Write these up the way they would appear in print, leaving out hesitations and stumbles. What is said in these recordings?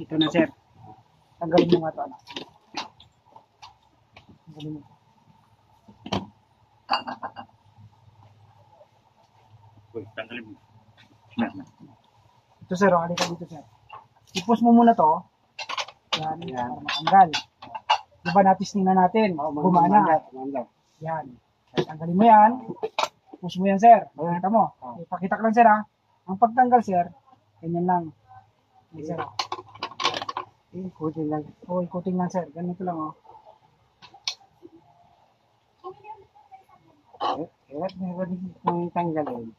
Ito na, sir. Tanggalin mo nga ito, anak. Tanggalin mo. Uy, tanggalin mo. Ito, sir. Halika dito, sir. I-push mo muna to. Yan. Para matanggal. Diba natisting na natin? Gumana. Yan. Tanggalin mo yan. Push mo yan, sir. Pakita mo. Ipakita ko lang, sir, ha. Ang pagtanggal, sir, ganyan lang. Yan, sir. Ikutin lang. Oo, ikutin lang, sir. Ganito lang, oh. Meron yung tanggalin.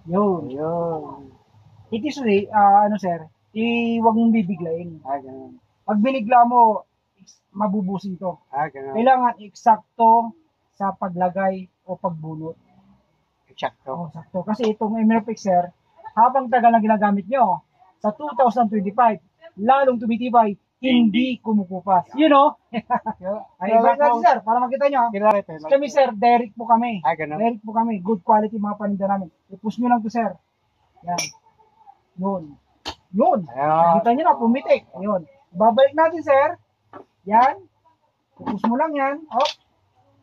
Yun. Ayun. It is, ano, sir, huwag mong bibiglayin. Ganun. Pag binigla mo, mabubusin to. Ganun. Kailangan eksakto sa paglagay o pagbunot. Eksakto. Oh, sakto. Kasi itong Emerfix, sir, habang tagal na ginagamit nyo, sa 2025, lalong tumitibay, hindi kumukupas. You know? Ay, back natin, sir, para makita nyo. Kami, sir, direct po kami. Ganun. Direct po kami. Good quality mga paninda namin. I-push nyo lang to, sir. Yan. Yun. Yun. Nakita nyo na, pumitik. Yun. Babalik natin, sir. Yan. I-push mo lang yan. Oh.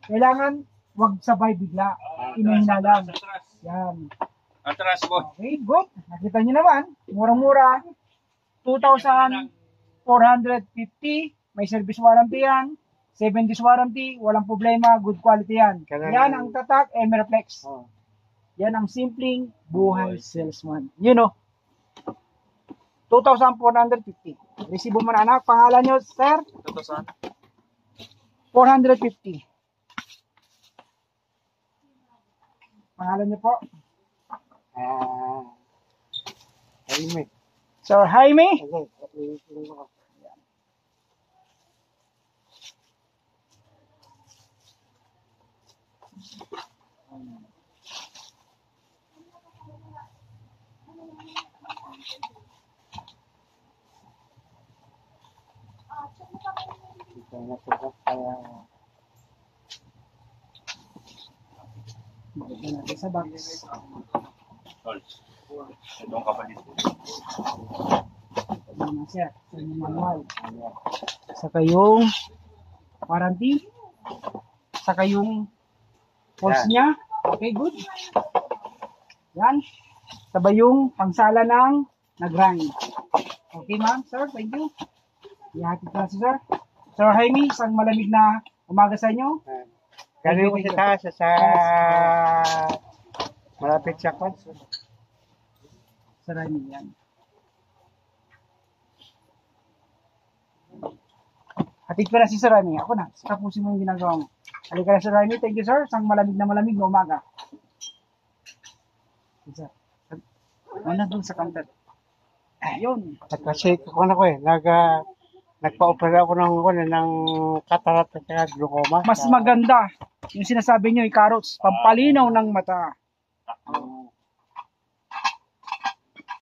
Kailangan, wag sabay bigla. Inahina lang. Yan. Atras mo. Okay, good. Nakita nyo naman. Murang-mura. 2,450. May service warranty yan. 7 days warranty. Walang problema. Good quality yan. Yan ang tatak Emerflex. Yan ang simpleng buhay salesman. You know. 2,450. Resibo mo na, anak. Pangalan nyo, sir? 450. Pangalan nyo po? Jaime. Sir Jaime? Bakit na natin sa box? Itong kapalit. Ito na, sir. Sa inyong manual. Saka yung warranty. Saka yung pulse niya. Okay, good. Yan. Sabay yung pangsala ng nag-grind. Okay, ma'am, sir. Thank you. Ihatid na si sir. Sir Jaime, isang malamig na umaga sa inyo. Galing ko sa malapit sa kwan. Sir Jaime, yan. Hatid ko na si Sir Jaime. Ako na. Tapusin mo yung ginagawa mo. Halika na, Sir Jaime. Thank you, sir. Isang malamig na umaga. Sir. Ano dun sa counter? Ayun. At kasi ko nagpa-opera ako ng katarat at glaucoma. Mas maganda yung sinasabi nyo, Icarots, pampalinaw ng mata.